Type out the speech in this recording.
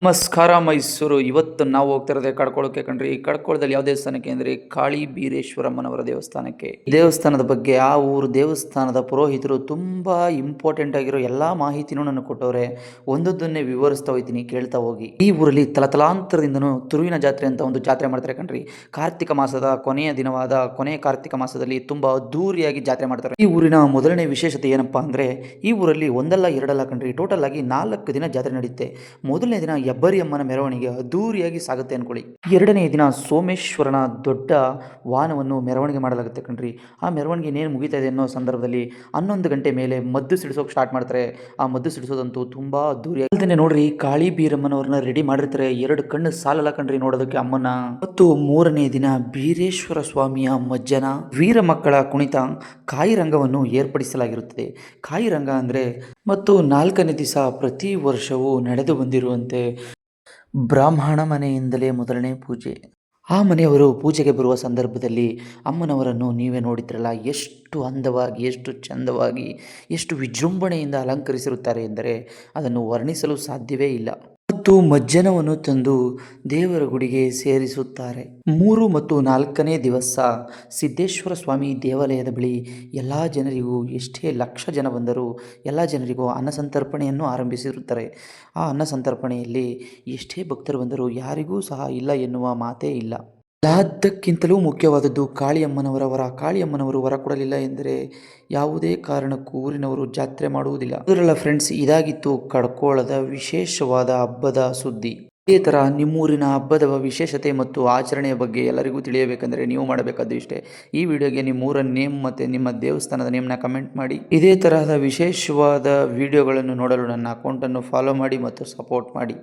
ನಮಸ್ಕಾರ ಮೈಸೂರು. ಇವತ್ತು ನಾವು ಹೋಗ್ತಿರೋದೇ ಕಡ್ಕೊಳಕ್ಕೆ ಕಣ್ರಿ. ಈ ಕಡ್ಕೊಳದಲ್ಲಿ ಯಾವ ದೇವಸ್ಥಾನಕ್ಕೆ ಅಂದರೆ ಕಾಳಿ ಬೀರೇಶ್ವರಮ್ಮನವರ ದೇವಸ್ಥಾನಕ್ಕೆ. ಈ ದೇವಸ್ಥಾನದ ಬಗ್ಗೆ ಆ ಊರು ದೇವಸ್ಥಾನದ ಪುರೋಹಿತರು ತುಂಬ ಇಂಪಾರ್ಟೆಂಟ್ ಆಗಿರೋ ಎಲ್ಲ ಮಾಹಿತಿನೂ ನನಗೆ ಕೊಟ್ಟವ್ರೆ. ಒಂದೊಂದನ್ನೇ ವಿವರಿಸ್ತಾ ಹೋಗ್ತೀನಿ, ಕೇಳ್ತಾ ಹೋಗಿ. ಈ ಊರಲ್ಲಿ ತಲತಲಾಂತರದಿಂದನೂ ತುರುವಿನ ಜಾತ್ರೆ ಅಂತ ಒಂದು ಜಾತ್ರೆ ಮಾಡ್ತಾರೆ ಕಣ್ರಿ. ಕಾರ್ತಿಕ ಮಾಸದ ಕೊನೆಯ ದಿನವಾದ ಕೊನೆಯ ಕಾರ್ತಿಕ ಮಾಸದಲ್ಲಿ ತುಂಬ ಅದ್ದೂರಿಯಾಗಿ ಜಾತ್ರೆ ಮಾಡ್ತಾರೆ. ಈ ಊರಿನ ಮೊದಲನೇ ವಿಶೇಷತೆ ಏನಪ್ಪಾ ಅಂದರೆ, ಈ ಊರಲ್ಲಿ ಒಂದಲ್ಲ ಎರಡಲ್ಲ ಕಣ್ರಿ, ಟೋಟಲ್ ಆಗಿ 4 ದಿನ ಜಾತ್ರೆ ನಡೆಯುತ್ತೆ. ಮೊದಲನೇ ದಿನ ಹೆಬ್ಬರಿ ಅಮ್ಮನ ಮೆರವಣಿಗೆ ಅದ್ದೂರಿಯಾಗಿ ಸಾಗುತ್ತೆ ಅನ್ಕೊಳ್ಳಿ. ಎರಡನೇ ದಿನ ಸೋಮೇಶ್ವರನ ದೊಡ್ಡ ವಾಹನವನ್ನು ಮೆರವಣಿಗೆ ಮಾಡಲಾಗುತ್ತೆ ಕಣ್ರಿ. ಆ ಮೆರವಣಿಗೆ ಇನ್ನೇನು ಮುಗಿತಾ ಇದೆ ಅನ್ನೋ ಸಂದರ್ಭದಲ್ಲಿ 11 ಗಂಟೆ ಮೇಲೆ ಮದ್ದು ಸಿಡಿಸೋಕೆ ಸ್ಟಾರ್ಟ್ ಮಾಡ್ತಾರೆ. ಆ ಮದ್ದು ಸಿಡಿಸೋದಂತೂ ತುಂಬಾ ಅದ್ದೂರಿಯಾಗಿ ಅಲ್ದೇನೆ ನೋಡ್ರಿ, ಕಾಳಿ ಬೀರಮ್ಮನವ್ರನ್ನ ರೆಡಿ ಮಾಡಿರ್ತಾರೆ. 2 ಕಣ್ಣು ಸಾಲಲ್ಲ ಕಣ್ರಿ ನೋಡೋದಕ್ಕೆ ಅಮ್ಮನ. ಮತ್ತು ಮೂರನೇ ದಿನ ಬೀರೇಶ್ವರ ಸ್ವಾಮಿಯ ಮಜ್ಜನ ವೀರ ಮಕ್ಕಳ ಕುಣಿತ ಕಾಯಿರಂಗವನ್ನು ಏರ್ಪಡಿಸಲಾಗಿರುತ್ತದೆ. ಕಾಯಿರಂಗ ಅಂದರೆ ಮತ್ತು 4ನೇ ದಿವಸ ಪ್ರತಿ ವರ್ಷವೂ ನಡೆದು ಬಂದಿರುವಂತೆ ಬ್ರಾಹ್ಮಣ ಮನೆಯಿಂದಲೇ ಮೊದಲನೇ ಪೂಜೆ. ಆ ಮನೆಯವರು ಪೂಜೆಗೆ ಬರುವ ಸಂದರ್ಭದಲ್ಲಿ ಅಮ್ಮನವರನ್ನು ನೀವೇ ನೋಡಿದ್ರಲ್ಲ, ಎಷ್ಟು ಅಂದವಾಗಿ, ಎಷ್ಟು ಚಂದವಾಗಿ, ಎಷ್ಟು ವಿಜೃಂಭಣೆಯಿಂದ ಅಲಂಕರಿಸಿರುತ್ತಾರೆ ಎಂದರೆ ಅದನ್ನು ವರ್ಣಿಸಲು ಸಾಧ್ಯವೇ ಇಲ್ಲ. ಮತ್ತು ಮಜ್ಜನವನ್ನು ತಂದು ದೇವರ ಗುಡಿಗೆ ಸೇರಿಸುತ್ತಾರೆ. 3 ಮತ್ತು 4ನೇ ದಿವಸ ಸಿದ್ದೇಶ್ವರ ಸ್ವಾಮಿ ದೇವಾಲಯದ ಬಳಿ ಎಲ್ಲ ಜನರಿಗೂ, ಎಷ್ಟೇ ಲಕ್ಷ ಜನ ಬಂದರೂ ಎಲ್ಲ ಜನರಿಗೂ ಅನ್ನಸಂತರ್ಪಣೆಯನ್ನು ಆರಂಭಿಸಿರುತ್ತಾರೆ. ಆ ಅನ್ನಸಂತರ್ಪಣೆಯಲ್ಲಿ ಎಷ್ಟೇ ಭಕ್ತರು ಬಂದರೂ ಯಾರಿಗೂ ಸಹ ಇಲ್ಲ ಎನ್ನುವ ಮಾತೇ ಇಲ್ಲ. ಎಲ್ಲದಕ್ಕಿಂತಲೂ ಮುಖ್ಯವಾದದ್ದು ಕಾಳಿಯಮ್ಮನವರ ವರ. ಕಾಳಿಯಮ್ಮನವರು ವರ ಕೊಡಲಿಲ್ಲ ಎಂದರೆ ಯಾವುದೇ ಕಾರಣಕ್ಕೂ ಊರಿನವರು ಜಾತ್ರೆ ಮಾಡುವುದಿಲ್ಲ. ಅದರಲ್ಲ ಫ್ರೆಂಡ್ಸ್, ಇದಾಗಿತ್ತು ಕಡ್ಕೋಳದ ವಿಶೇಷವಾದ ಹಬ್ಬದ ಸುದ್ದಿ. ಇದೇ ಥರ ನಿಮ್ಮೂರಿನ ಹಬ್ಬದ ವಿಶೇಷತೆ ಮತ್ತು ಆಚರಣೆಯ ಬಗ್ಗೆ ಎಲ್ಲರಿಗೂ ತಿಳಿಯಬೇಕೆಂದರೆ ನೀವು ಮಾಡಬೇಕಾದ್ದು ಇಷ್ಟೇ. ಈ ವಿಡಿಯೋಗೆ ನಿಮ್ಮೂರ ನೇಮ್ ಮತ್ತು ನಿಮ್ಮ ದೇವಸ್ಥಾನದ ನೇಮ್ನ ಕಮೆಂಟ್ ಮಾಡಿ. ಇದೇ ತರಹದ ವಿಶೇಷವಾದ ವಿಡಿಯೋಗಳನ್ನು ನೋಡಲು ನನ್ನ ಅಕೌಂಟನ್ನು ಫಾಲೋ ಮಾಡಿ ಮತ್ತು ಸಪೋರ್ಟ್ ಮಾಡಿ.